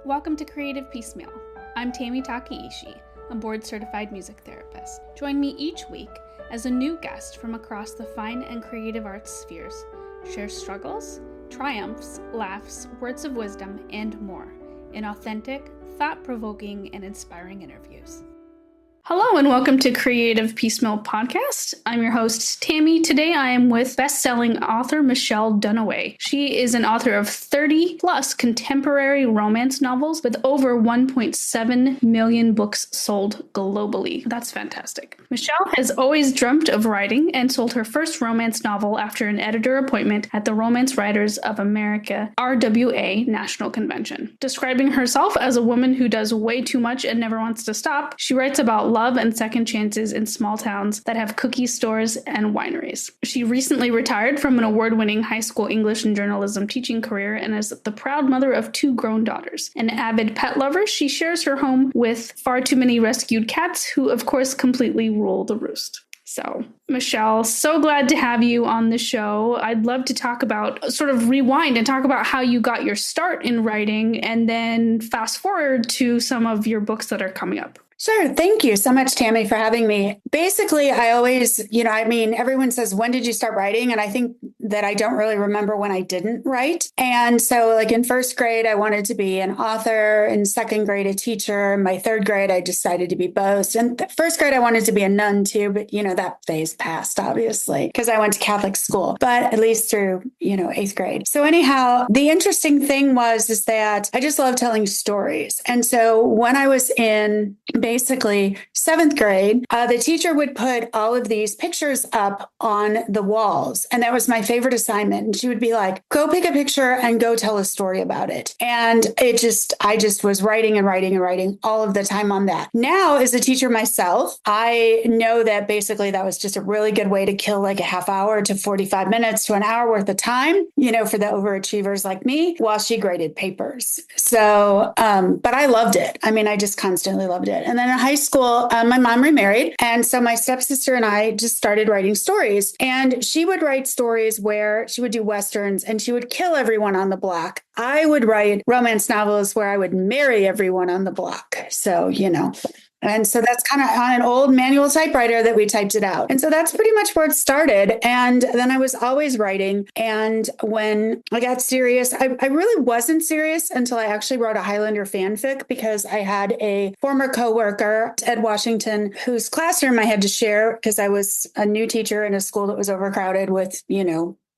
Welcome to Creative Piecemeal. I'm Tammy Takeishi, a board-certified music therapist. Join me each week as a new guest from across the fine and creative arts spheres shares struggles, triumphs, laughs, words of wisdom, and more in authentic, thought-provoking, and inspiring interviews. Hello and welcome to Creative Piecemeal Podcast. I'm your host, Tammy. Today I am with best-selling author Michele Dunaway. She is an author of 30-plus contemporary romance novels with over 1.7 million books sold globally. That's fantastic. Michele has always dreamt of writing and sold her first romance novel after an editor appointment at the Romance Writers of America, RWA National Convention. Describing herself as a woman who does way too much and never wants to stop, she writes about love and second chances in small towns that have cookie stores and wineries. She recently retired from an award-winning high school English and journalism teaching career and is the proud mother of 2 grown daughters. An avid pet lover, she shares her home with far too many rescued cats who, of course, completely rule the roost. So, Michele, so glad to have you on the show. I'd love to talk about, sort of rewind and talk about how you got your start in writing and then fast forward to some of your books that are coming up. Sure. Thank you so much, Tammy, for having me. Basically, I always, everyone says, when did you start writing? And I think that I don't really remember when I didn't write. And so like in first grade, I wanted to be an author. In second grade, a teacher. In my third grade, I decided to be both. In first grade, I wanted to be a nun too, but that phase passed, obviously, because I went to Catholic school, but at least through, 8th grade. So anyhow, the interesting thing is that I just love telling stories. And so when I was in basically 7th grade, the teacher would put all of these pictures up on the walls. And that was my favorite assignment. And she would be like, go pick a picture and go tell a story about it. And I just was writing and writing and writing all of the time on that. Now, as a teacher myself, I know that basically that was just a really good way to kill like a half hour to 45 minutes to an hour worth of time, for the overachievers like me while she graded papers. So, but I loved it. I just constantly loved it. And then in high school, my mom remarried. And so my stepsister and I just started writing stories. And she would write stories where she would do Westerns and she would kill everyone on the block. I would write romance novels where I would marry everyone on the block. So, And so that's kind of on an old manual typewriter that we typed it out. And so that's pretty much where it started. And then I was always writing. And when I got serious, I really wasn't serious until I actually wrote a Highlander fanfic because I had a former coworker at Washington whose classroom I had to share because I was a new teacher in a school that was overcrowded with,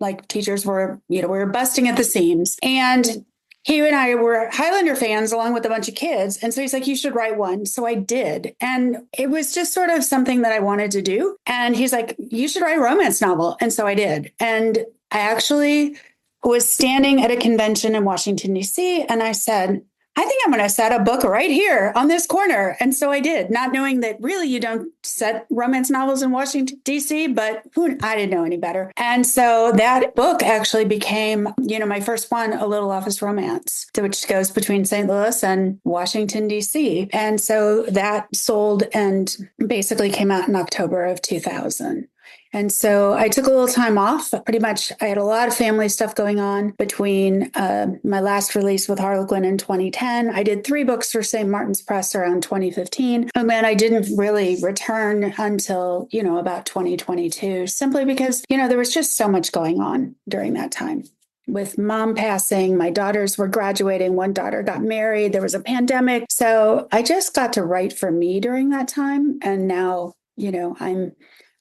like teachers were, we were busting at the seams. And he and I were Highlander fans along with a bunch of kids. And so he's like, you should write one. So I did. And it was just sort of something that I wanted to do. And he's like, you should write a romance novel. And so I did. And I actually was standing at a convention in Washington, D.C. And I said, I think I'm going to set a book right here on this corner. And so I did, not knowing that really you don't set romance novels in Washington, D.C., but I didn't know any better. And so that book actually became, my first one, A Little Office Romance, which goes between St. Louis and Washington, D.C. And so that sold and basically came out in October of 2000. And so I took a little time off. Pretty much, I had a lot of family stuff going on between my last release with Harlequin in 2010. I did 3 books for St. Martin's Press around 2015. And then I didn't really return until, about 2022, simply because, there was just so much going on during that time. With mom passing, my daughters were graduating. One daughter got married. There was a pandemic. So I just got to write for me during that time. And now,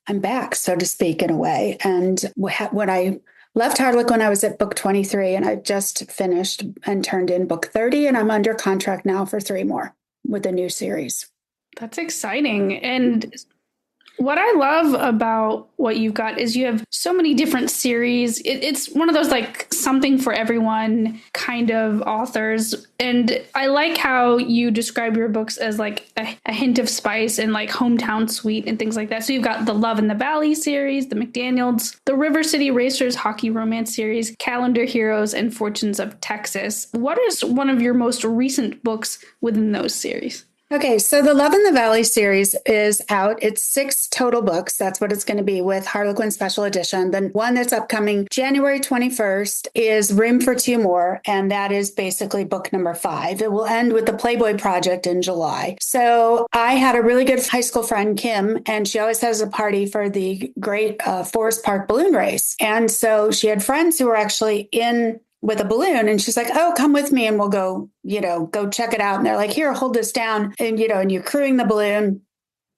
I'm back, so to speak, in a way. And when I left Harlequin, I was at book 23, and I just finished and turned in book 30, and I'm under contract now for 3 more with a new series. That's exciting. And what I love about what you've got is you have so many different series. It's one of those like something for everyone kind of authors. And I like how you describe your books as like a hint of spice and like hometown sweet and things like that. So you've got the Love in the Valley series, the McDaniels, the River City Racers hockey romance series, Calendar Heroes, and Fortunes of Texas. What is one of your most recent books within those series? Okay, so the Love in the Valley series is out. It's 6 total books. That's what it's going to be with Harlequin Special Edition. The one that's upcoming January 21st is Room for Two More, and that is basically book number 5. It will end with the Playboy Project in July. So I had a really good high school friend, Kim, and she always has a party for the great Forest Park balloon race. And so she had friends who were actually in with a balloon, and she's like, oh, come with me and we'll go, go check it out. And they're like, here, hold this down. And and you're crewing the balloon.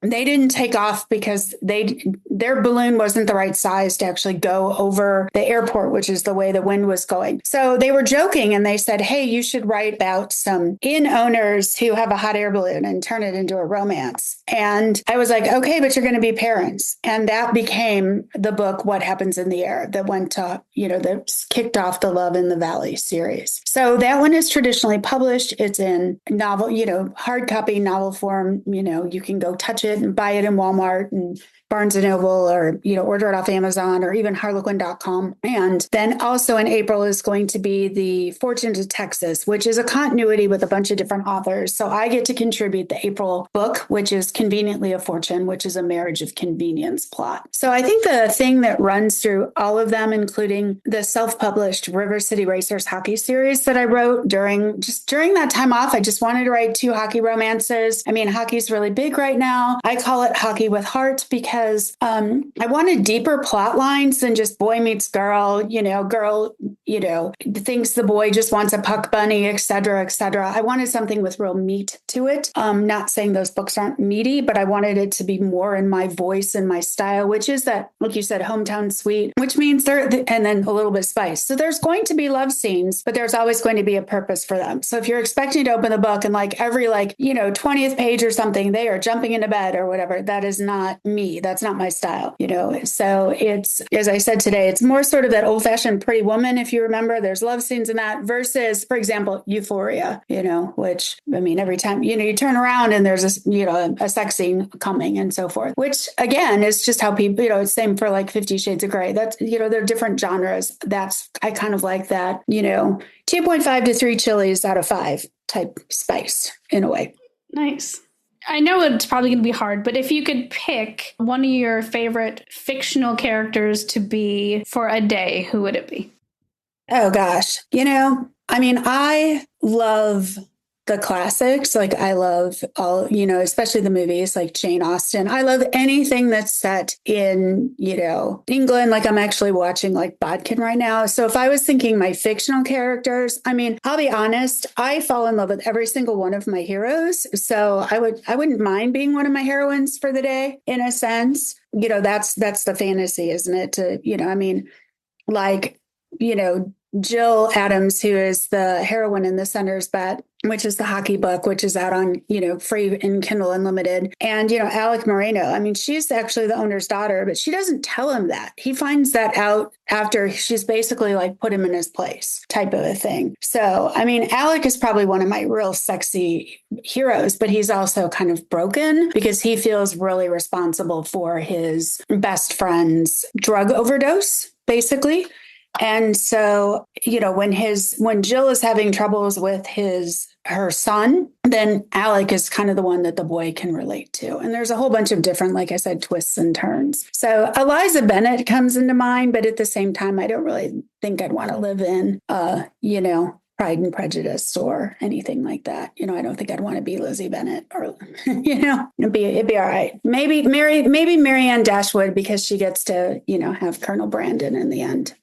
They didn't take off because their balloon wasn't the right size to actually go over the airport, which is the way the wind was going. So they were joking and they said, hey, you should write about some inn owners who have a hot air balloon and turn it into a romance. And I was like, okay, but you're going to be parents. And that became the book, What Happens in the Air, that went to, that kicked off the Love in the Valley series. So that one is traditionally published. It's in novel, hard copy novel form. You can go touch it and buy it in Walmart and Barnes and Noble, or, order it off Amazon or even harlequin.com. And then also in April is going to be the Fortune to Texas, which is a continuity with a bunch of different authors. So I get to contribute the April book, which is Conveniently a Fortune, which is a marriage of convenience plot. So I think the thing that runs through all of them, including the self-published River City Racers hockey series that I wrote during that time off, I just wanted to write 2 hockey romances. I mean, hockey's really big right now. I call it hockey with heart because I wanted deeper plot lines than just boy meets girl, girl, thinks the boy just wants a puck bunny, et cetera, et cetera. I wanted something with real meat to it. Not saying those books aren't meaty, but I wanted it to be more in my voice and my style, which is that, like you said, hometown sweet, which means and then a little bit of spice. So there's going to be love scenes, but there's always going to be a purpose for them. So if you're expecting to open the book and every 20th page or something, they are jumping into bed or whatever, that is not me. That's not my style, So it's, as I said today, it's more sort of that old fashioned Pretty Woman. If you remember, there's love scenes in that versus, for example, Euphoria, which, I mean, every time, you turn around and there's a sex scene coming and so forth, which again, is just how people, it's same for 50 Shades of Grey. That's, they're different genres. I kind of like that, 2.5 to 3 chilies out of 5 type spice in a way. Nice. I know it's probably going to be hard, but if you could pick one of your favorite fictional characters to be for a day, who would it be? Oh, gosh. I love the classics. I love all, especially the movies like Jane Austen. I love anything that's set in, England. I'm actually watching Bodkin right now. So if I was thinking my fictional characters, I'll be honest, I fall in love with every single one of my heroes. So I wouldn't mind being one of my heroines for the day in a sense. That's the fantasy, isn't it? Jill Adams, who is the heroine in The Center's Bet, which is the hockey book, which is out on, free in Kindle Unlimited. And, Alec Moreno, she's actually the owner's daughter, but she doesn't tell him that. He finds that out after she's basically put him in his place type of a thing. So, Alec is probably one of my real sexy heroes, but he's also kind of broken because he feels really responsible for his best friend's drug overdose, basically. And so, when Jill is having troubles with her son, then Alec is kind of the one that the boy can relate to. And there's a whole bunch of different, like I said, twists and turns. So Eliza Bennett comes into mind, but at the same time, I don't really think I'd want to live in, Pride and Prejudice or anything like that. I don't think I'd want to be Lizzie Bennett or, it'd be all right. Maybe Marianne Dashwood, because she gets to, have Colonel Brandon in the end.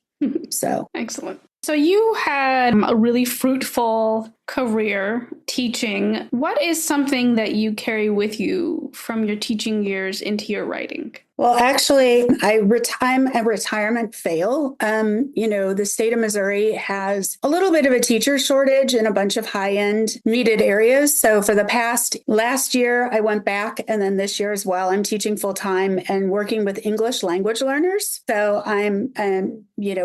So excellent. So you had a really fruitful career teaching. What is something that you carry with you from your teaching years into your writing? Well, actually, I'm a retirement fail. The state of Missouri has a little bit of a teacher shortage in a bunch of high-end needed areas. So for last year, I went back, and then this year as well, I'm teaching full-time and working with English language learners. So I'm,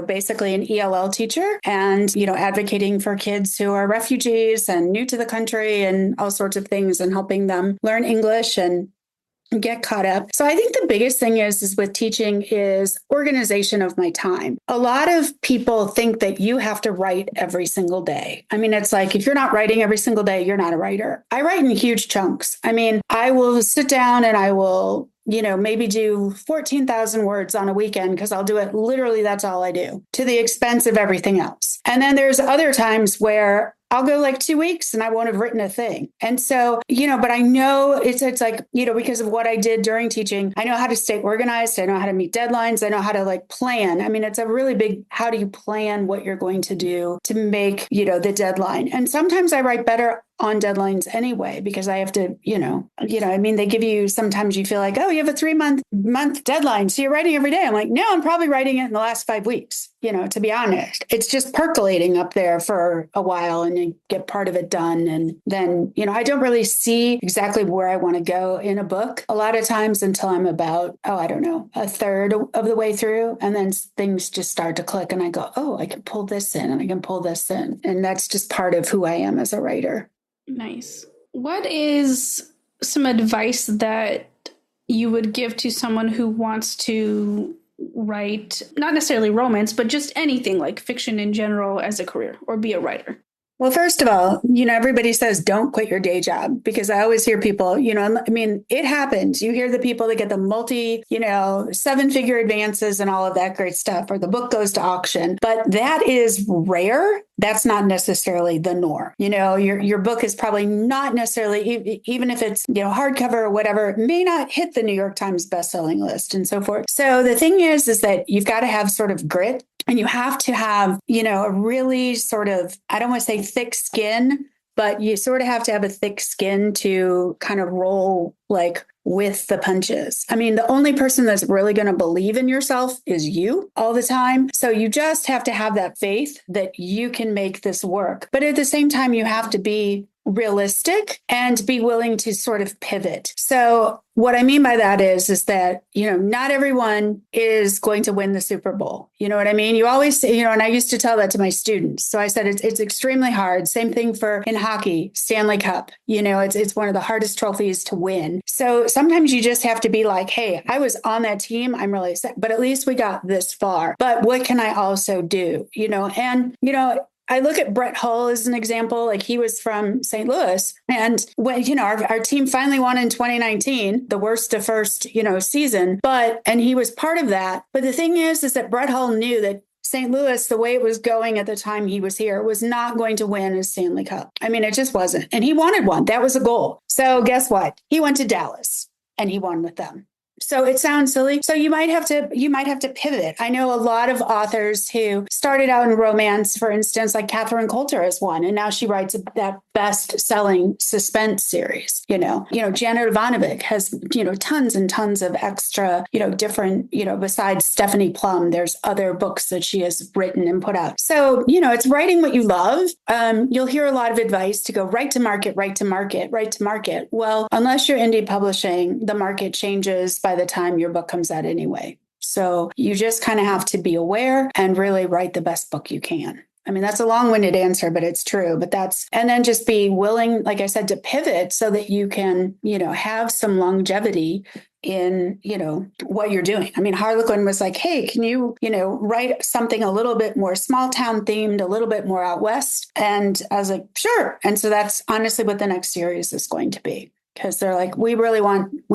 basically an ELL teacher and, advocating for kids who are refugees and new to the country and all sorts of things and helping them learn English and get caught up. So I think the biggest thing is with teaching is organization of my time. A lot of people think that you have to write every single day. I mean, it's like, if you're not writing every single day, you're not a writer. I write in huge chunks. I mean, I will sit down and I will maybe do 14,000 words on a weekend because I'll do it. Literally, that's all I do, to the expense of everything else. And then there's other times where I'll go like 2 weeks and I won't have written a thing. And so, but I know it's like, because of what I did during teaching, I know how to stay organized. I know how to meet deadlines. I know how to like plan. I mean, it's a really big, how do you plan what you're going to do to make, the deadline? And sometimes I write better on deadlines anyway, because I have to, I mean, they give you, sometimes you feel like, oh, you have a 3-month deadline, so you're writing every day. I'm like, no, I'm probably writing it in the last 5 weeks, to be honest. It's just percolating up there for a while and you get part of it done. And then, I don't really see exactly where I want to go in a book a lot of times until I'm about, I don't know, a third of the way through. And then things just start to click and I go, oh, I can pull this in and I can pull this in. And that's just part of who I am as a writer. Nice. What is some advice that you would give to someone who wants to write, not necessarily romance, but just anything like fiction in general as a career or be a writer? Well, first of all, everybody says don't quit your day job, because I always hear people, I mean, it happens. You hear the people that get the multi, 7-figure advances and all of that great stuff, or the book goes to auction, but that is rare. That's not necessarily the norm. Your book is probably not necessarily, even if it's, hardcover or whatever, it may not hit the New York Times bestselling list and so forth. So the thing is that you've got to have sort of grit. And you have to have, a really sort of, I don't want to say thick skin, but you sort of have to have a thick skin to kind of roll like with the punches. I mean, the only person that's really going to believe in yourself is you all the time. So you just have to have that faith that you can make this work. But at the same time, you have to be realistic and be willing to sort of pivot. So what I mean by that is that, not everyone is going to win the Super Bowl. You know what I mean? You always say, and I used to tell that to my students. So I said, it's extremely hard. Same thing in hockey, Stanley Cup, it's one of the hardest trophies to win. So sometimes you just have to be like, hey, I was on that team. I'm really upset, but at least we got this far. But what can I also do? I look at Brett Hull as an example. Like, he was from St. Louis. And when, our team finally won in 2019, the worst of first, season, and he was part of that. But the thing is that Brett Hull knew that St. Louis, the way it was going at the time he was here, was not going to win a Stanley Cup. I mean, it just wasn't. And he wanted one. That was a goal. So guess what? He went to Dallas and he won with them. So it sounds silly. So you might have to pivot. I know a lot of authors who started out in romance, for instance, like Catherine Coulter is one, and now she writes that best-selling suspense series. Janet Ivanovic has, tons and tons of extra, different, besides Stephanie Plum, there's other books that she has written and put out. So, it's writing what you love. You'll hear a lot of advice to go right to market, right to market, right to market. Well, unless you're indie publishing, the market changes by the time your book comes out anyway. So you just kind of have to be aware and really write the best book you can. I mean, that's a long-winded answer, but it's true. And then just be willing, like I said, to pivot so that you can, have some longevity in, what you're doing. I mean, Harlequin was like, hey, can you, write something a little bit more small town themed, a little bit more out West? And I was like, sure. And so that's honestly what the next series is going to be. Because they're like, we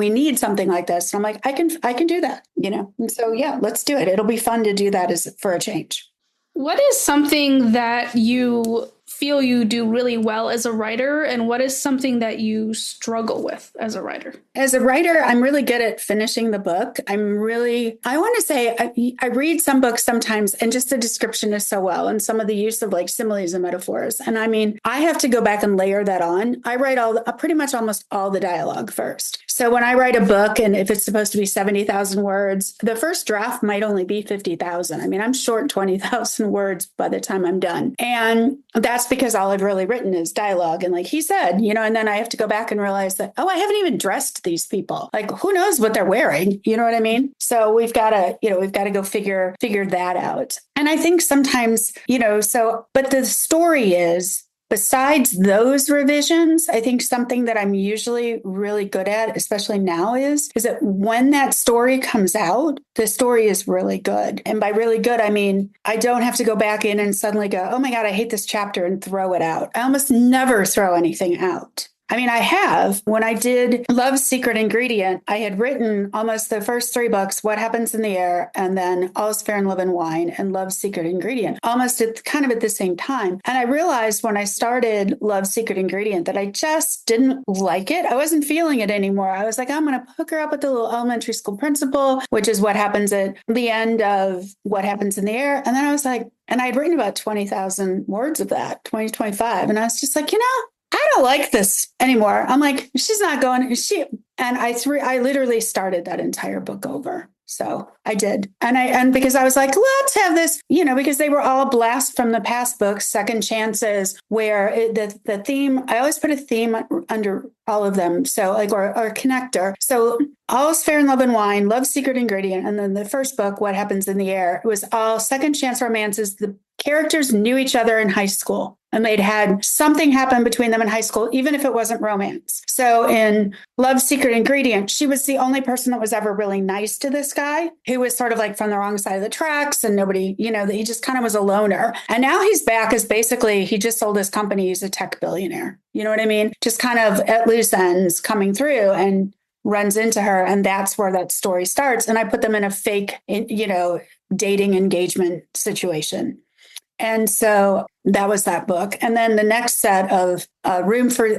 need something like this. And I'm like, I can do that, And so, yeah, let's do it. It'll be fun to do that for a change. What is something that you feel you do really well as a writer, and what is something that you struggle with as a writer? As a writer, I'm really good at finishing the book. I want to say, I read some books sometimes and just the description is so well, and some of the use of like similes and metaphors. And I mean, I have to go back and layer that on. I write pretty much almost all the dialogue first. So when I write a book, and if it's supposed to be 70,000 words, the first draft might only be 50,000. I mean, I'm short 20,000 words by the time I'm done. And that's because all I've really written is dialogue. And like he said, and then I have to go back and realize that, I haven't even dressed these people. Like, who knows what they're wearing? You know what I mean? So we've got to go figure that out. And I think sometimes, but the story is, besides those revisions, I think something that I'm usually really good at, especially now, is that when that story comes out, the story is really good. And by really good, I mean, I don't have to go back in and suddenly go, oh my God, I hate this chapter and throw it out. I almost never throw anything out. I mean, I have. When I did Love's Secret Ingredient, I had written almost the first 3 books, What Happens in the Air, and then All's Fair in Love and Wine, and Love's Secret Ingredient, almost at kind of at the same time. And I realized when I started Love's Secret Ingredient that I just didn't like it. I wasn't feeling it anymore. I was like, I'm going to hook her up with the little elementary school principal, which is what happens at the end of What Happens in the Air. And then I was like, and I'd written about 20,000 words of that, 2025. And I was just like, I don't like this anymore. I'm like, she's not going, and I literally started that entire book over. So I did. And because I was like, let's have this, because they were all blasts from the past books, second chances, where the theme, I always put a theme under all of them. So like, or a connector. So All's Fair in Love and Wine, Love's Secret Ingredient. And then the first book, What Happens in the Air, it was all second chance romances. The characters knew each other in high school and they'd had something happen between them in high school, even if it wasn't romance. So in Love's Secret Ingredient, she was the only person that was ever really nice to this guy who was sort of like from the wrong side of the tracks and nobody, he just kind of was a loner. And now he's back as basically, he just sold his company. He's a tech billionaire. You know what I mean? Just kind of at loose ends coming through and runs into her. And that's where that story starts. And I put them in a fake, dating engagement situation. And so that was that book. And then the next set of Room for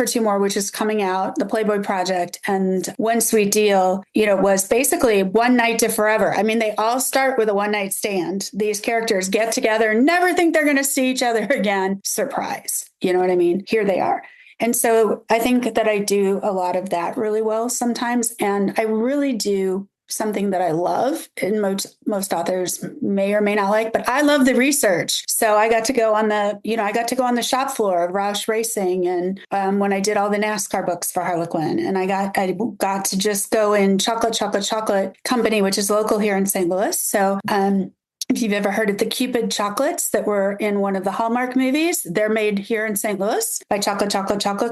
Two More, which is coming out, the Playboy Project, and One Sweet Deal, was basically one night to forever. I mean, they all start with a one night stand. These characters get together, never think they're going to see each other again. Surprise. You know what I mean? Here they are. And so I think that I do a lot of that really well sometimes. And I really do something that I love, and most authors may or may not like, but I love the research. So I got to go on the shop floor of Roush Racing, and when I did all the NASCAR books for Harlequin, and I got to just go in Chocolate Company, which is local here in St. Louis. So if you've ever heard of the Cupid chocolates that were in one of the Hallmark movies, they're made here in St. Louis by Chocolate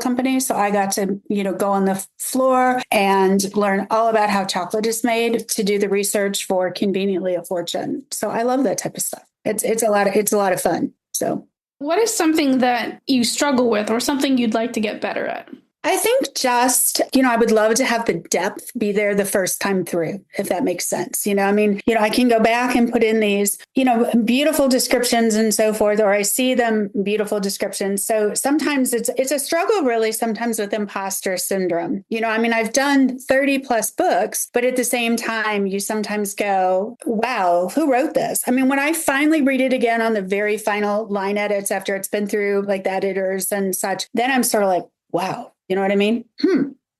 Company. So I got to, go on the floor and learn all about how chocolate is made to do the research for Conveniently a Fortune. So I love that type of stuff. It's a lot of fun. So what is something that you struggle with or something you'd like to get better at? I think just, I would love to have the depth be there the first time through, if that makes sense. I can go back and put in these, beautiful descriptions and so forth, or I see them beautiful descriptions. So sometimes it's a struggle really sometimes with imposter syndrome. I've done 30 plus books, but at the same time, you sometimes go, wow, who wrote this? I mean, when I finally read it again on the very final line edits after it's been through like the editors and such, then I'm sort of like, wow. You know what I mean?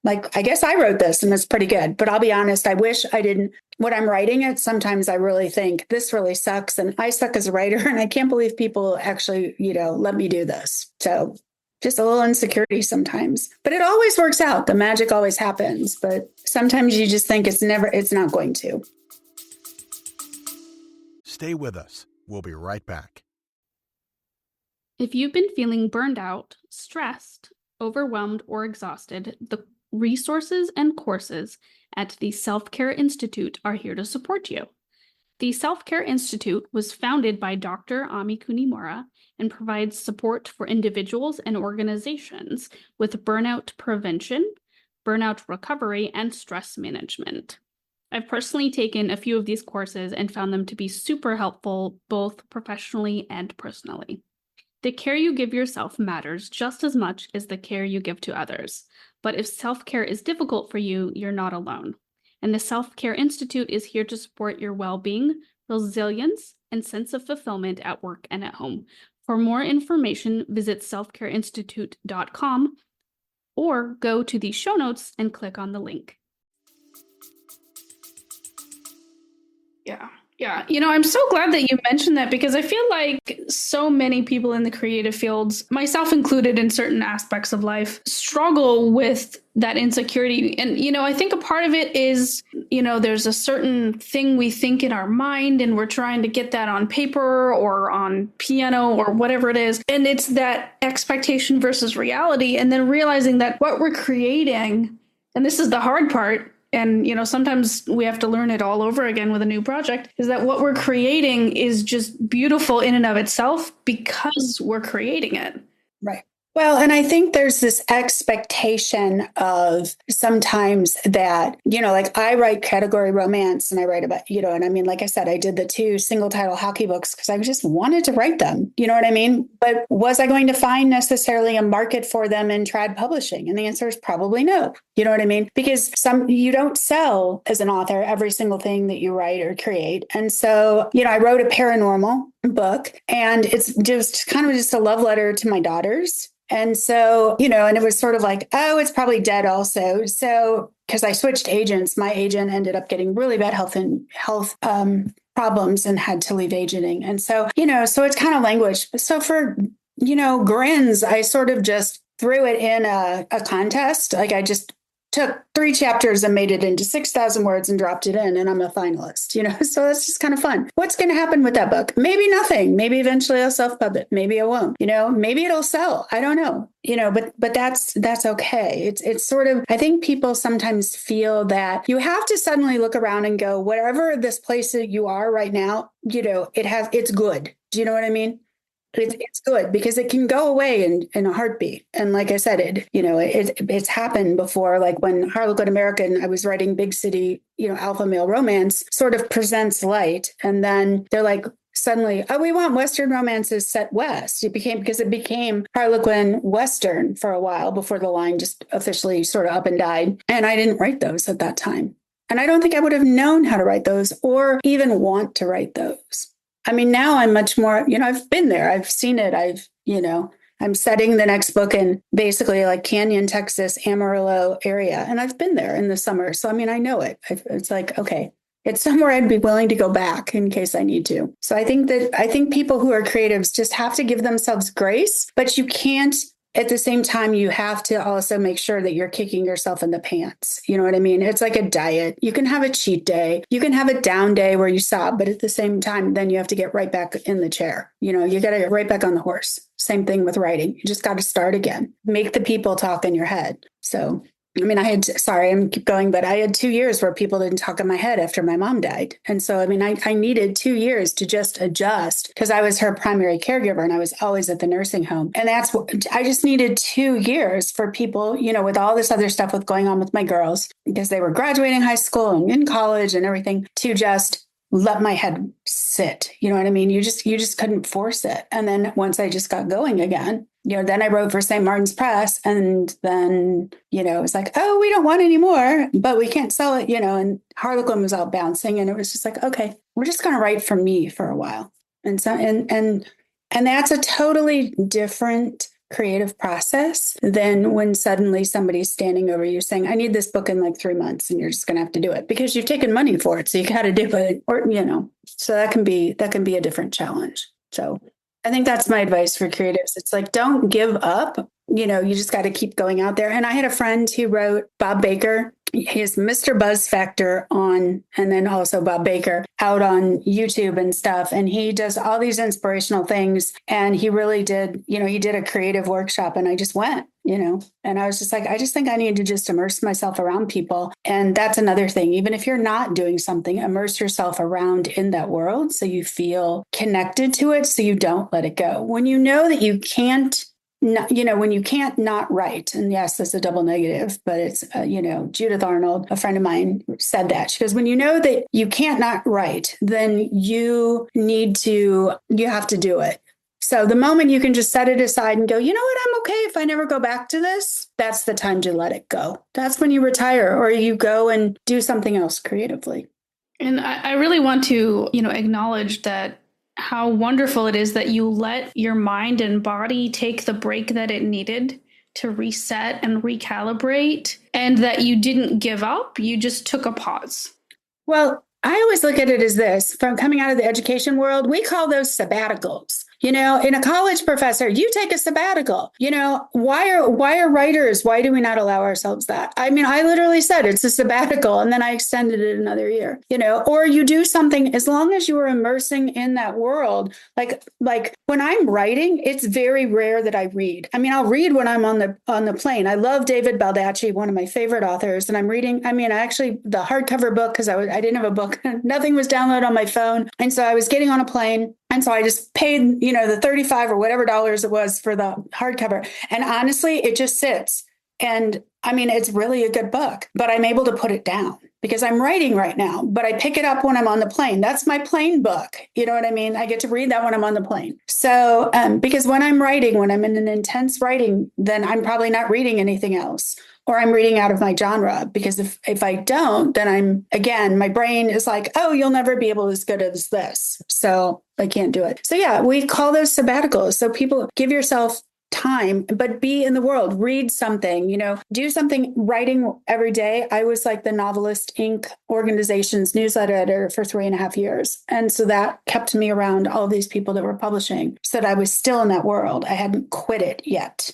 Like, I guess I wrote this and it's pretty good, but I'll be honest, I wish I didn't. When I'm writing it, sometimes I really think this really sucks and I suck as a writer and I can't believe people actually, let me do this. So just a little insecurity sometimes, but it always works out. The magic always happens, but sometimes you just think it's not going to. Stay with us. We'll be right back. If you've been feeling burned out, stressed, overwhelmed, or exhausted, the resources and courses at the Self-Care Institute are here to support you. The Self-Care Institute was founded by Dr. Ami Kunimura and provides support for individuals and organizations with burnout prevention, burnout recovery, and stress management. I've personally taken a few of these courses and found them to be super helpful, both professionally and personally. The care you give yourself matters just as much as the care you give to others. But if self-care is difficult for you, you're not alone. And the Self-Care Institute is here to support your well-being, resilience, and sense of fulfillment at work and at home. For more information, visit selfcareinstitute.com or go to the show notes and click on the link. Yeah. I'm so glad that you mentioned that because I feel like so many people in the creative fields, myself included in certain aspects of life, struggle with that insecurity. And, I think a part of it is, there's a certain thing we think in our mind and we're trying to get that on paper or on piano or whatever it is. And it's that expectation versus reality. And then realizing that what we're creating, and this is the hard part, and, sometimes we have to learn it all over again with a new project, is that what we're creating is just beautiful in and of itself because we're creating it. Right. Well, and I think there's this expectation of sometimes that, like I write category romance and I write about, and I mean, like I said, I did the 2 single title hockey books because I just wanted to write them. You know what I mean? But was I going to find necessarily a market for them in trad publishing? And the answer is probably no. You know what I mean? Because you don't sell as an author every single thing that you write or create. And so, I wrote a paranormal book and it's just kind of just a love letter to my daughters. And so, and it was sort of like, oh, it's probably dead also. So, because I switched agents, my agent ended up getting really bad health problems and had to leave agenting. And so, so it's kind of language. So for, grins, I sort of just threw it in a contest. Like I just took 3 chapters and made it into 6,000 words and dropped it in, and I'm a finalist, so that's just kind of fun. What's going to happen with that book? Maybe nothing. Maybe eventually I'll self-pub it. Maybe I won't, maybe it'll sell. I don't know, but that's okay. It's sort of, I think people sometimes feel that you have to suddenly look around and go, whatever this place that you are right now, it's good. Do you know what I mean? It's good because it can go away in a heartbeat. And like I said, it's happened before. Like when Harlequin American, I was writing big city, alpha male romance sort of presents light. And then they're like, suddenly, oh, we want Western romances set West. It became Harlequin Western for a while before the line just officially sort of up and died. And I didn't write those at that time. And I don't think I would have known how to write those or even want to write those. I mean, now I'm much more, I've been there. I've seen it. I'm setting the next book in basically like Canyon, Texas, Amarillo area. And I've been there in the summer. So, I mean, I know it. It's like, okay, it's somewhere I'd be willing to go back in case I need to. So I think people who are creatives just have to give themselves grace, but you can't. At the same time, you have to also make sure that you're kicking yourself in the pants. You know what I mean? It's like a diet. You can have a cheat day. You can have a down day where you stop, but at the same time, then you have to get right back in the chair. You got to get right back on the horse. Same thing with writing. You just got to start again. Make the people talk in your head. So, I mean, I'm keep going, but I had 2 years where people didn't talk in my head after my mom died. And so, I mean, I needed 2 years to just adjust because I was her primary caregiver and I was always at the nursing home. And that's what I just needed 2 years for people, with all this other stuff with going on with my girls, because they were graduating high school and in college and everything, to just let my head sit. You know what I mean? You just couldn't force it. And then once I just got going again, then I wrote for St. Martin's Press. And then, it was like, oh, we don't want any more, but we can't sell it, and Harlequin was all bouncing. And it was just like, okay, we're just going to write for me for a while. And so, and that's a totally different creative process than when suddenly somebody's standing over you saying, I need this book in like 3 months, and you're just going to have to do it because you've taken money for it. So you got to do it, or, so that can be a different challenge. So I think that's my advice for creatives. It's like, don't give up. You just got to keep going out there. And I had a friend who wrote Bob Baker. He has Mr. Buzz Factor on, and then also Bob Baker out on YouTube and stuff. And he does all these inspirational things. And he really did, he did a creative workshop, and I just went, and I was just like, I just think I need to just immerse myself around people. And that's another thing. Even if you're not doing something, immerse yourself around in that world so you feel connected to it, so you don't let it go. When you know that you can't, when you can't not write, and yes, that's a double negative, but it's, Judith Arnold, a friend of mine, said that. She goes, when you know that you can't not write, then you have to do it. So the moment you can just set it aside and go, you know what, I'm okay if I never go back to this, that's the time to let it go. That's when you retire or you go and do something else creatively. And I really want to, acknowledge that how wonderful it is that you let your mind and body take the break that it needed to reset and recalibrate, and that you didn't give up. You just took a pause. Well, I always look at it as this: from coming out of the education world, we call those sabbaticals. In a college professor, you take a sabbatical. Why are writers, why do we not allow ourselves that? I mean, I literally said it's a sabbatical and then I extended it another year, or you do something as long as you are immersing in that world. Like when I'm writing, it's very rare that I read. I mean, I'll read when I'm on the plane. I love David Baldacci, one of my favorite authors, and I'm reading, actually the hardcover book, because I didn't have a book. Nothing was downloaded on my phone. And so I was getting on a plane. And so I just paid, the 35 or whatever dollars it was for the hardcover. And honestly, it just sits. And it's really a good book, but I'm able to put it down because I'm writing right now, but I pick it up when I'm on the plane. That's my plane book. You know what I mean? I get to read that when I'm on the plane. So, because when I'm writing, when I'm in an intense writing, then I'm probably not reading anything else. Or I'm reading out of my genre, because if I don't, then my brain is like, oh, you'll never be able as good as this. So I can't do it. So yeah, we call those sabbaticals. So people, give yourself time, but be in the world, read something, do something, writing every day. I was like the Novelist Inc. organization's newsletter editor for 3.5 years. And so that kept me around all these people that were publishing, so that I was still in that world. I hadn't quit it yet,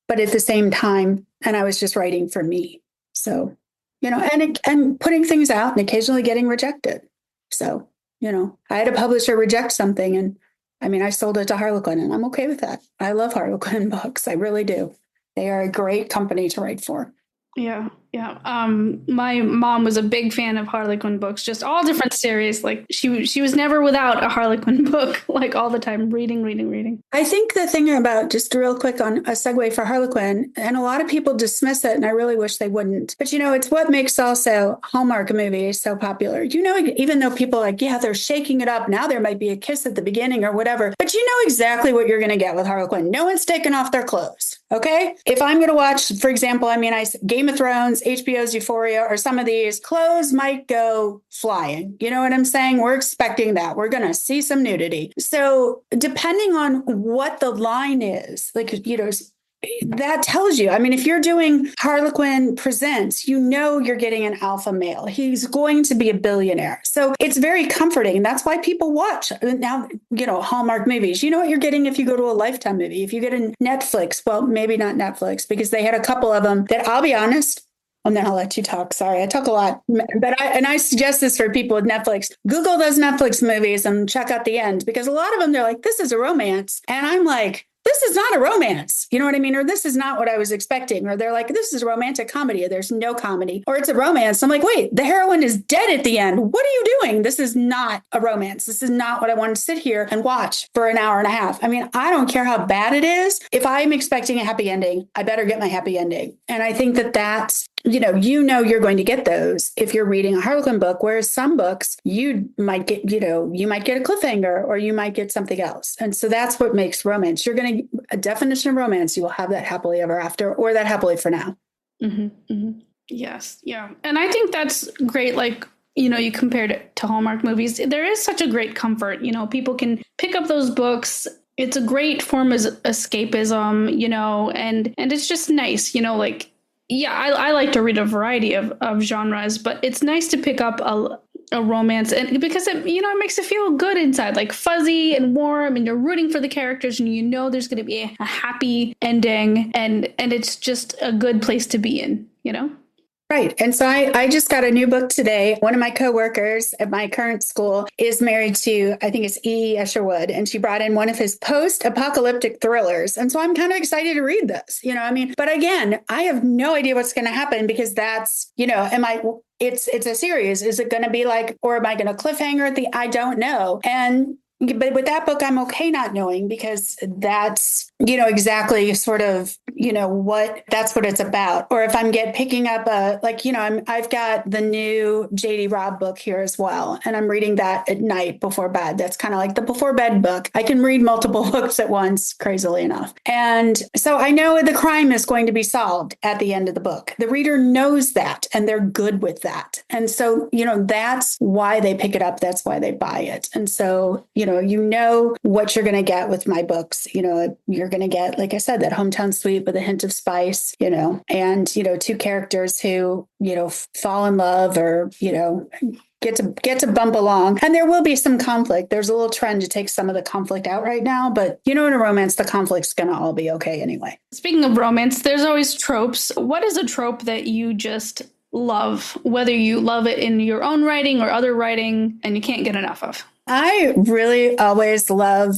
but at the same time, and I was just writing for me. So, and putting things out and occasionally getting rejected. So, I had a publisher reject something, and I sold it to Harlequin, and I'm okay with that. I love Harlequin books. I really do. They are a great company to write for. Yeah. My mom was a big fan of Harlequin books, just all different series. Like she was never without a Harlequin book, like all the time, reading. I think the thing about, just real quick on a segue for Harlequin, and a lot of people dismiss it, and I really wish they wouldn't, but it's what makes also Hallmark movies so popular. Even though people are like, yeah, they're shaking it up. Now there might be a kiss at the beginning or whatever, but you know exactly what you're going to get with Harlequin. No one's taking off their clothes. Okay. If I'm going to watch, for example, Game of Thrones, HBO's Euphoria, or some of these, clothes might go flying. You know what I'm saying? We're expecting that. We're going to see some nudity. So depending on what the line is, that tells you. If you're doing Harlequin Presents, you're getting an alpha male. He's going to be a billionaire. So it's very comforting. That's why people watch now, Hallmark movies. You know what you're getting if you go to a Lifetime movie. If you get a Netflix, well, maybe not Netflix, because they had a couple of them that, I'll be honest, and then I'll let you talk. Sorry, I talk a lot. But I suggest this for people with Netflix. Google those Netflix movies and check out the end, because a lot of them, they're like, this is a romance. And I'm like, this is not a romance. You know what I mean? Or this is not what I was expecting. Or they're like, this is a romantic comedy. There's no comedy. Or it's a romance. I'm like, wait, the heroine is dead at the end. What are you doing? This is not a romance. This is not what I want to sit here and watch for an hour and a half. I don't care how bad it is. If I'm expecting a happy ending, I better get my happy ending. And I think that that's, you're going to get those if you're reading a Harlequin book, whereas some books you might get a cliffhanger, or you might get something else. And so that's what makes romance. You're going to, a definition of romance, you will have that happily ever after, or that happily for now. Mm-hmm, mm-hmm. Yes. Yeah. And I think that's great. Like, you compared it to Hallmark movies. There is such a great comfort. People can pick up those books. It's a great form of escapism, and it's just nice, yeah, I like to read a variety of genres, but it's nice to pick up a romance, and because it makes it feel good inside, like fuzzy and warm, and you're rooting for the characters, and there's going to be a happy ending, and it's just a good place to be in, Right. And so I just got a new book today. One of my coworkers at my current school is married to, I think it's E. Escherwood, and she brought in one of his post-apocalyptic thrillers. And so I'm kind of excited to read this, but again, I have no idea what's going to happen, because that's, it's a series. Is it going to be like, or am I going to cliffhanger at I don't know. But with that book, I'm okay not knowing, because that's, exactly sort of, that's what it's about. Or if I'm picking up I've got the new J.D. Robb book here as well. And I'm reading that at night before bed. That's kind of like the before bed book. I can read multiple books at once, crazily enough. And so I know the crime is going to be solved at the end of the book. The reader knows that, and they're good with that. And so, that's why they pick it up. That's why they buy it. And so, what you're going to get with my books. You're going to get, like I said, that hometown sweet with a hint of spice, and, two characters who, fall in love, or, get to bump along. And there will be some conflict. There's a little trend to take some of the conflict out right now, but in a romance, the conflict's going to all be okay anyway. Speaking of romance, there's always tropes. What is a trope that you just love, whether you love it in your own writing or other writing, and you can't get enough of? I really always love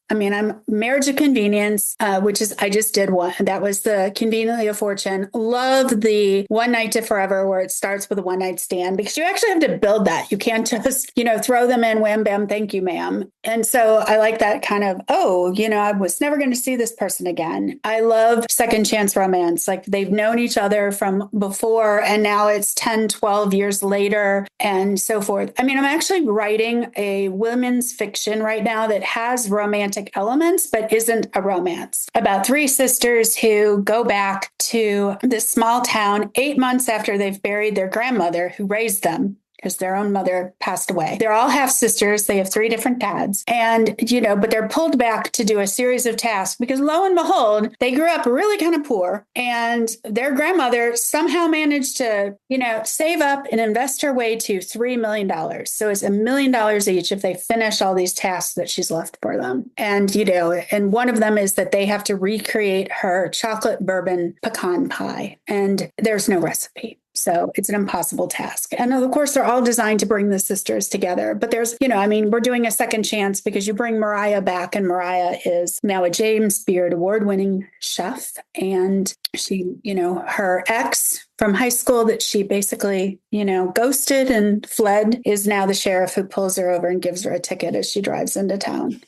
I'm Marriage of Convenience, which is, I just did one. That was the Conveniently a Fortune. Love the One Night to Forever, where it starts with a one night stand, because you actually have to build that. You can't just, throw them in, wham, bam, thank you, ma'am. And so I like that kind of, I was never going to see this person again. I love second chance romance. Like they've known each other from before, and now it's 10, 12 years later and so forth. I'm actually writing a women's fiction right now that has romantic elements, but isn't a romance, about three sisters who go back to this small town 8 months after they've buried their grandmother who raised them, because their own mother passed away. They're all half sisters. They have three different dads. And, but they're pulled back to do a series of tasks because lo and behold, they grew up really kind of poor. And their grandmother somehow managed to, save up and invest her way to $3 million. So it's $1 million each if they finish all these tasks that she's left for them. And, and one of them is that they have to recreate her chocolate bourbon pecan pie. And there's no recipe. So it's an impossible task. And of course, they're all designed to bring the sisters together. But there's, we're doing a second chance because you bring Mariah back, and Mariah is now a James Beard award-winning chef. And she, her ex from high school that she basically, ghosted and fled is now the sheriff who pulls her over and gives her a ticket as she drives into town.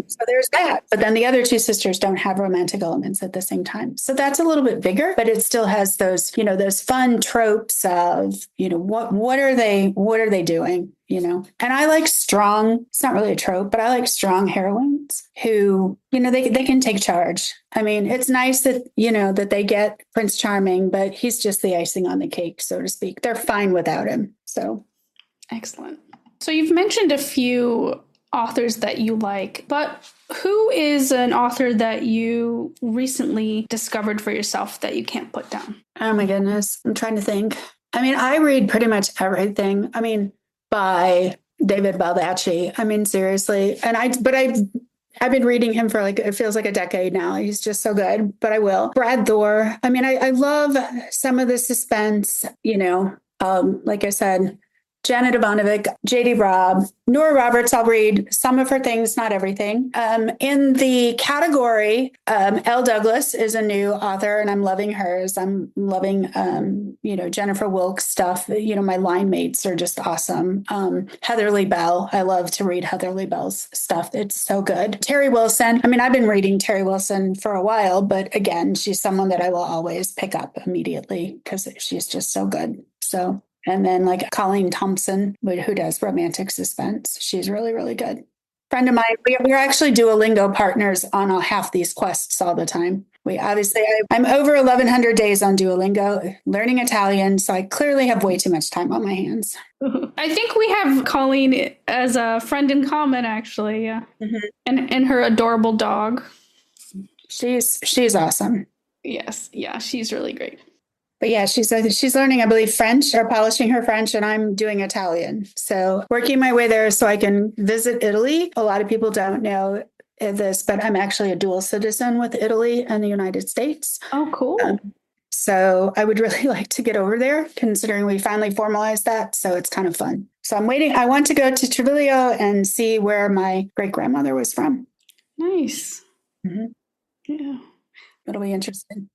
So there's that. But then the other two sisters don't have romantic elements at the same time. So that's a little bit bigger, but it still has those, those fun tropes of, what are they doing? And I like strong, it's not really a trope, but I like strong heroines who, they can take charge. It's nice that, that they get Prince Charming, but he's just the icing on the cake, so to speak. They're fine without him. So. Excellent. So you've mentioned a few authors that you like, but who is an author that you recently discovered for yourself that you can't put down? Oh my goodness. I'm trying to think. I read pretty much everything. By David Baldacci. Seriously. And I've been reading him for it feels like a decade now. He's just so good, but I will. Brad Thor. I love some of the suspense, like I said, Janet Ivanovic, J.D. Robb, Nora Roberts. I'll read some of her things, not everything. In the category, Elle Douglas is a new author, and I'm loving hers. I'm loving, Jennifer Wilkes stuff. My line mates are just awesome. Heatherly Bell. I love to read Heatherly Bell's stuff. It's so good. Terry Wilson. I've been reading Terry Wilson for a while, but again, she's someone that I will always pick up immediately because she's just so good. So. And then Colleen Thompson, who does romantic suspense. She's really, really good. Friend of mine, we're actually Duolingo partners on half these quests all the time. I'm over 1,100 days on Duolingo learning Italian, so I clearly have way too much time on my hands. I think we have Colleen as a friend in common, actually. Yeah. Mm-hmm. And her adorable dog. She's awesome. Yes. Yeah, she's really great. But yeah, she's learning, I believe, French, or polishing her French, and I'm doing Italian. So working my way there so I can visit Italy. A lot of people don't know this, but I'm actually a dual citizen with Italy and the United States. Oh, cool. So I would really like to get over there, considering we finally formalized that. So it's kind of fun. So I'm waiting. I want to go to Treviglio and see where my great-grandmother was from. Nice. Mm-hmm. Yeah. It'll be interesting.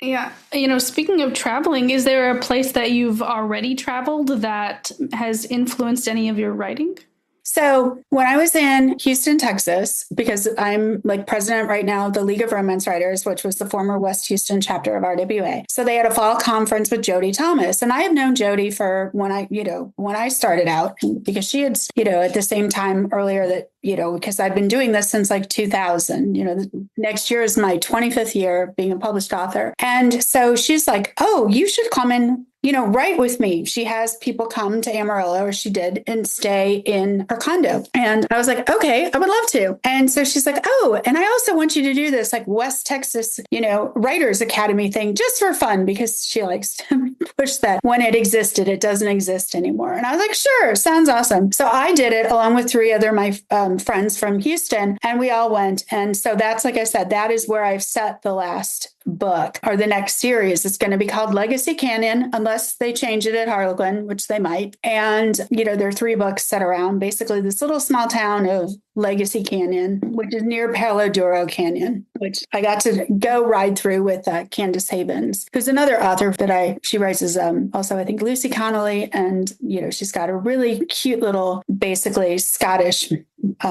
Yeah. Speaking of traveling, is there a place that you've already traveled that has influenced any of your writing? So when I was in Houston, Texas, because I'm president right now of the League of Romance Writers, which was the former West Houston chapter of RWA. So they had a fall conference with Jody Thomas. And I have known Jody for when I started out, because she had, at the same time earlier that, because I've been doing this since 2000, next year is my 25th year being a published author. And so she's like, oh, you should come and write with me. She has people come to Amarillo, or she did, and stay in her condo. And I was like, okay, I would love to. And so she's like, oh, and I also want you to do this West Texas, Writers Academy thing just for fun, because she likes to push that when it existed, it doesn't exist anymore. And I was like, sure, sounds awesome. So I did it along with three other my friends from Houston, and we all went. And so that's, like I said, that is where I've set the last book or the next series. It's going to be called Legacy Canyon, unless they change it at Harlequin, which they might. And, there are three books set around basically this little small town of Legacy Canyon, which is near Palo Duro Canyon, which I got to go ride through with Candace Havens, who's another author that she writes as also, I think, Lucy Connolly. And, she's got a really cute little, basically Scottish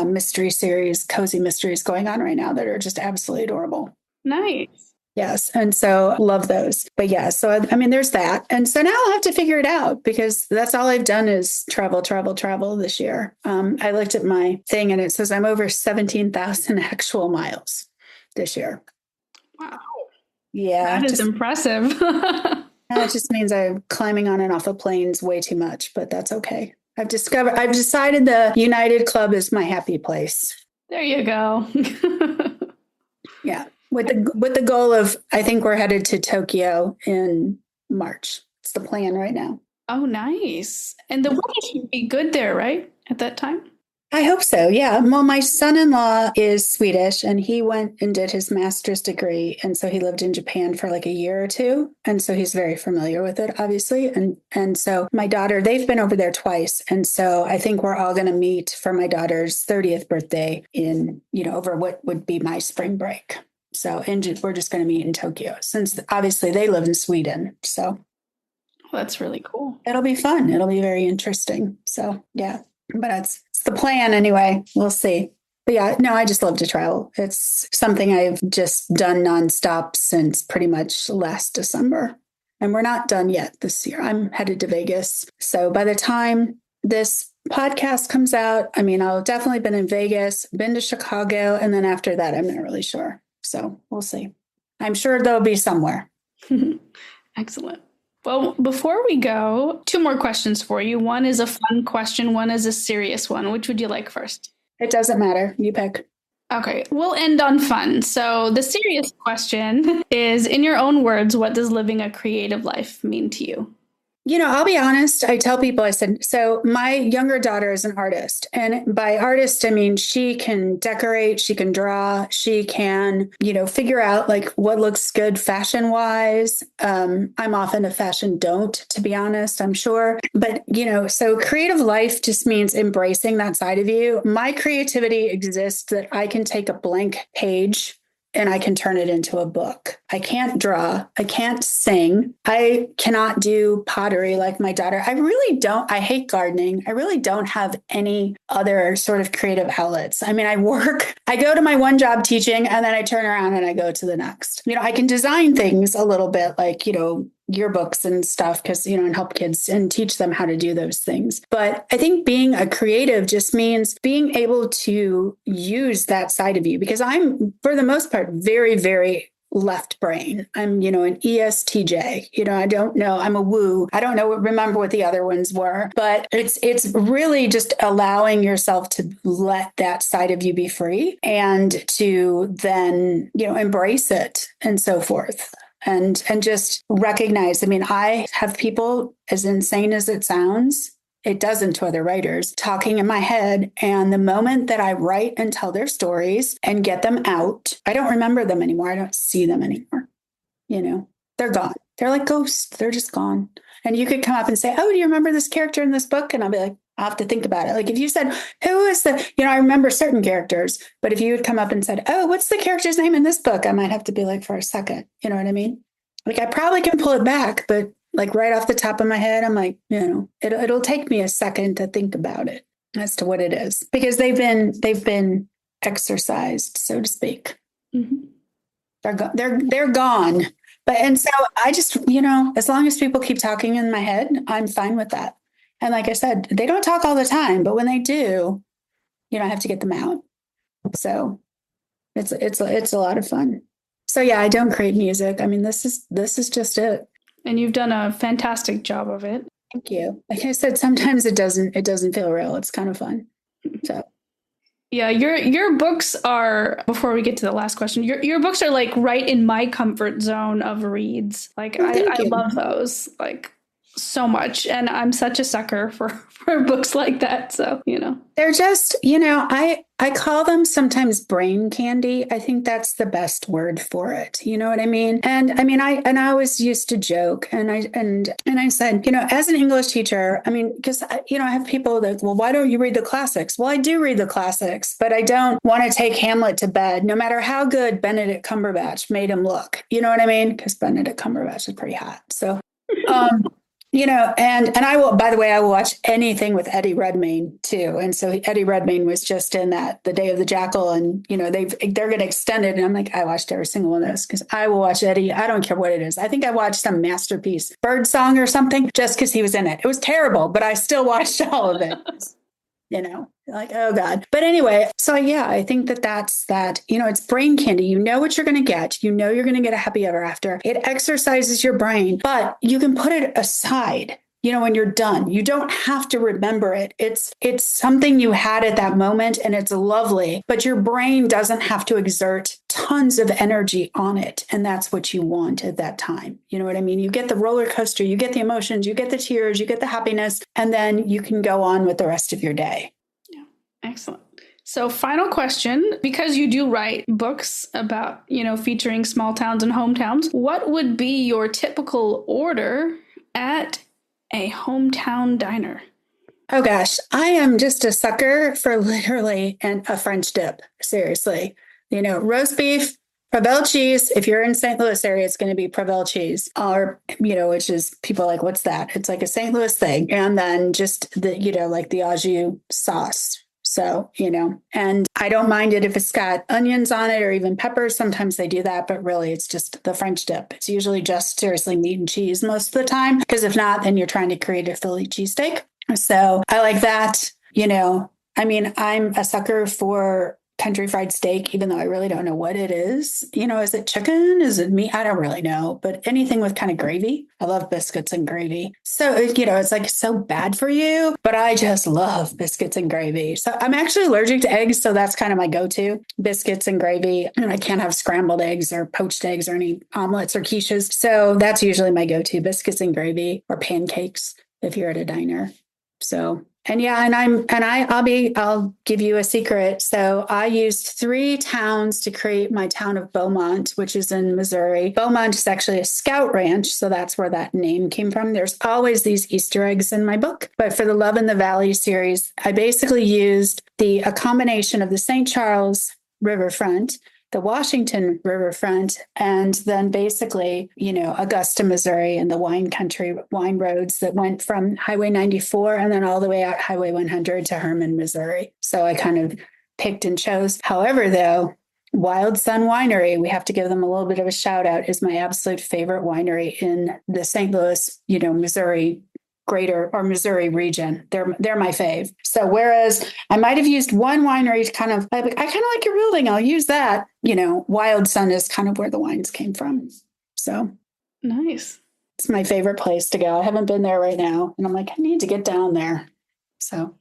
mystery series, cozy mysteries going on right now that are just absolutely adorable. Nice. Yes. And so love those. But yeah, so I mean, there's that. And so now I'll have to figure it out because that's all I've done is travel this year. I looked at my thing and it says I'm over 17,000 actual miles this year. Wow. Yeah. That is impressive. That just means I'm climbing on and off of planes way too much, but that's okay. I've decided the United Club is my happy place. There you go. Yeah. With the goal of, I think we're headed to Tokyo in March. It's the plan right now. Oh, nice. And the weather should be good there, right? At that time? I hope so. Yeah. Well, my son-in-law is Swedish and he went and did his master's degree. And so he lived in Japan for like a year or two. And so he's very familiar with it, obviously. And so my daughter, they've been over there twice. And so I think we're all going to meet for my daughter's 30th birthday in, over what would be my spring break. So we're just going to meet in Tokyo since obviously they live in Sweden. So that's really cool. It'll be fun. It'll be very interesting. So yeah, but it's the plan anyway. We'll see. But yeah, no, I just love to travel. It's something I've just done nonstop since pretty much last December. And we're not done yet this year. I'm headed to Vegas. So by the time this podcast comes out, I mean, I'll definitely been in Vegas, been to Chicago. And then after that, I'm not really sure. So we'll see. I'm sure there'll be somewhere. Excellent. Well, before we go, two more questions for you. One is a fun question. One is a serious one. Which would you like first? It doesn't matter. You pick. Okay. We'll end on fun. So the serious question is, in your own words, what does living a creative life mean to you? I'll be honest. I tell people, I said, so my younger daughter is an artist. And by artist, I mean, she can decorate, she can draw, she can, figure out like what looks good fashion wise. I'm often a fashion don't, to be honest, I'm sure. But, so creative life just means embracing that side of you. My creativity exists that I can take a blank page and I can turn it into a book. I can't draw. I can't sing. I cannot do pottery like my daughter. I hate gardening. I really don't have any other sort of creative outlets. I mean, I go to my one job teaching and then I turn around and I go to the next. I can design things a little bit like, yearbooks and stuff because, and help kids and teach them how to do those things. But I think being a creative just means being able to use that side of you because I'm, for the most part, very, very left brain. I'm, an ESTJ, I don't know. I'm a woo. I don't remember what the other ones were, but it's really just allowing yourself to let that side of you be free and to then, embrace it and so forth. And just recognize, I mean, I have people, as insane as it sounds, it doesn't to other writers, talking in my head. And the moment that I write and tell their stories and get them out, I don't remember them anymore. I don't see them anymore. They're gone. They're like ghosts. They're just gone. And you could come up and say, oh, do you remember this character in this book? And I'll be like, I'll have to think about it. Like if you said, who is I remember certain characters, but if you would come up and said, oh, what's the character's name in this book? I might have to be like for a second. You know what I mean? Like I probably can pull it back, but like right off the top of my head, I'm like, it'll take me a second to think about it as to what it is because they've been exercised, so to speak. Mm-hmm. They're gone. And so I just, as long as people keep talking in my head, I'm fine with that. And like I said, they don't talk all the time, but when they do, I have to get them out. So it's a lot of fun. So yeah, I don't create music. I mean, this is just it. And you've done a fantastic job of it. Thank you. Like I said, sometimes it doesn't feel real. It's kind of fun. So Yeah, your books are, before we get to the last question, your books are like right in my comfort zone of reads. Like Oh, thank I you. love those like so much. And I'm such a sucker for, for books like that. So, They're just, I call them sometimes brain candy. I think that's the best word for it. You know what I mean? And I mean, I always used to joke and I said, as an English teacher, I mean, because I have people that, well, why don't you read the classics? Well, I do read the classics, but I don't want to take Hamlet to bed, no matter how good Benedict Cumberbatch made him look. You know what I mean? Because Benedict Cumberbatch is pretty hot. So, um, and I will, by the way, I will watch anything with Eddie Redmayne too. And so Eddie Redmayne was just in that The Day of the Jackal, and they're going to extend it. And I'm like, I watched every single one of those because I will watch Eddie. I don't care what it is. I think I watched some masterpiece, Birdsong or something, just because he was in it. It was terrible, but I still watched all of it. Like, oh God. But anyway, so yeah, I think that's that, it's brain candy. You know what you're going to get. You know you're going to get a happy ever after. It exercises your brain, but you can put it aside. When you're done, you don't have to remember it. It's something you had at that moment and it's lovely, but your brain doesn't have to exert tons of energy on it. And that's what you want at that time. You know what I mean? You get the roller coaster, you get the emotions, you get the tears, you get the happiness, and then you can go on with the rest of your day. Yeah. Excellent. So final question, because you do write books about, featuring small towns and hometowns, what would be your typical order at a hometown diner? Oh gosh, I am just a sucker for literally a French dip. Seriously, roast beef, Provel cheese. If you're in St. Louis area, it's going to be Provel cheese, or which is people are like, what's that? It's like a St. Louis thing, and then just the like the au jus sauce. So, and I don't mind it if it's got onions on it or even peppers. Sometimes they do that, but really it's just the French dip. It's usually just seriously meat and cheese most of the time, because if not, then you're trying to create a Philly cheesesteak. So I like that. I mean, I'm a sucker for country fried steak, even though I really don't know what it is. Is it chicken? Is it meat? I don't really know, but anything with kind of gravy. I love biscuits and gravy. So, it's like so bad for you, but I just love biscuits and gravy. So I'm actually allergic to eggs. So that's kind of my go-to, biscuits and gravy. And I can't have scrambled eggs or poached eggs or any omelets or quiches. So that's usually my go-to, biscuits and gravy, or pancakes if you're at a diner. So, and yeah, I'll give you a secret. So I used 3 towns to create my town of Beaumont, which is in Missouri. Beaumont is actually a scout ranch. So that's where that name came from. There's always these Easter eggs in my book. But for the Love in the Valley series, I basically used a combination of the St. Charles riverfront, the Washington riverfront, and then basically, Augusta, Missouri, and the wine country, wine roads that went from Highway 94 and then all the way out Highway 100 to Hermann, Missouri. So I kind of picked and chose. However, though, Wild Sun Winery, we have to give them a little bit of a shout out, is my absolute favorite winery in the St. Louis, Missouri greater or Missouri region. They're my fave. So whereas I might have used one winery to I kind of like your building, I'll use that. Wild Sun is kind of where the wines came from. So nice. It's my favorite place to go. I haven't been there right now, and I'm like, I need to get down there. So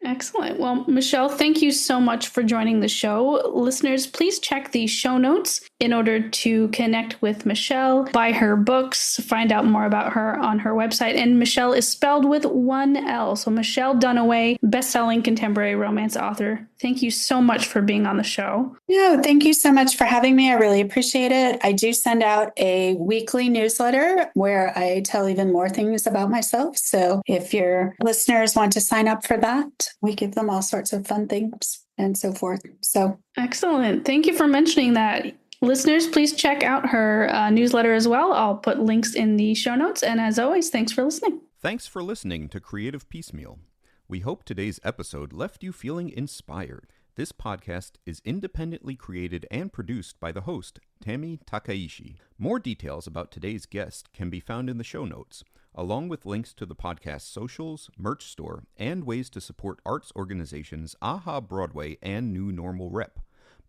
excellent. Well, Michele, thank you so much for joining the show. Listeners, please check the show notes in order to connect with Michele, buy her books, find out more about her on her website. And Michele is spelled with 1 L. So Michele Dunaway, best-selling contemporary romance author. Thank you so much for being on the show. No, thank you so much for having me. I really appreciate it. I do send out a weekly newsletter where I tell even more things about myself. So if your listeners want to sign up for that, we give them all sorts of fun things and so forth. So excellent. Thank you for mentioning that. Listeners, please check out her newsletter as well. I'll put links in the show notes. And as always, thanks for listening. Thanks for listening to Creative Piecemeal. We hope today's episode left you feeling inspired. This podcast is independently created and produced by the host, Tami Takaishi. More details about today's guest can be found in the show notes, along with links to the podcast's socials, merch store, and ways to support arts organizations AHA Broadway and New Normal Rep,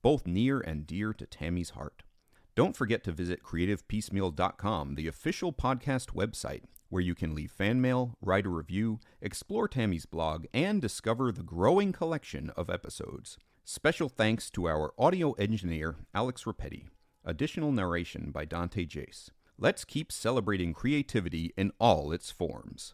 both near and dear to Tammy's heart. Don't forget to visit creativepiecemeal.com, the official podcast website, where you can leave fan mail, write a review, explore Tammy's blog, and discover the growing collection of episodes. Special thanks to our audio engineer, Alex Rapetti. Additional narration by Dante Jace. Let's keep celebrating creativity in all its forms.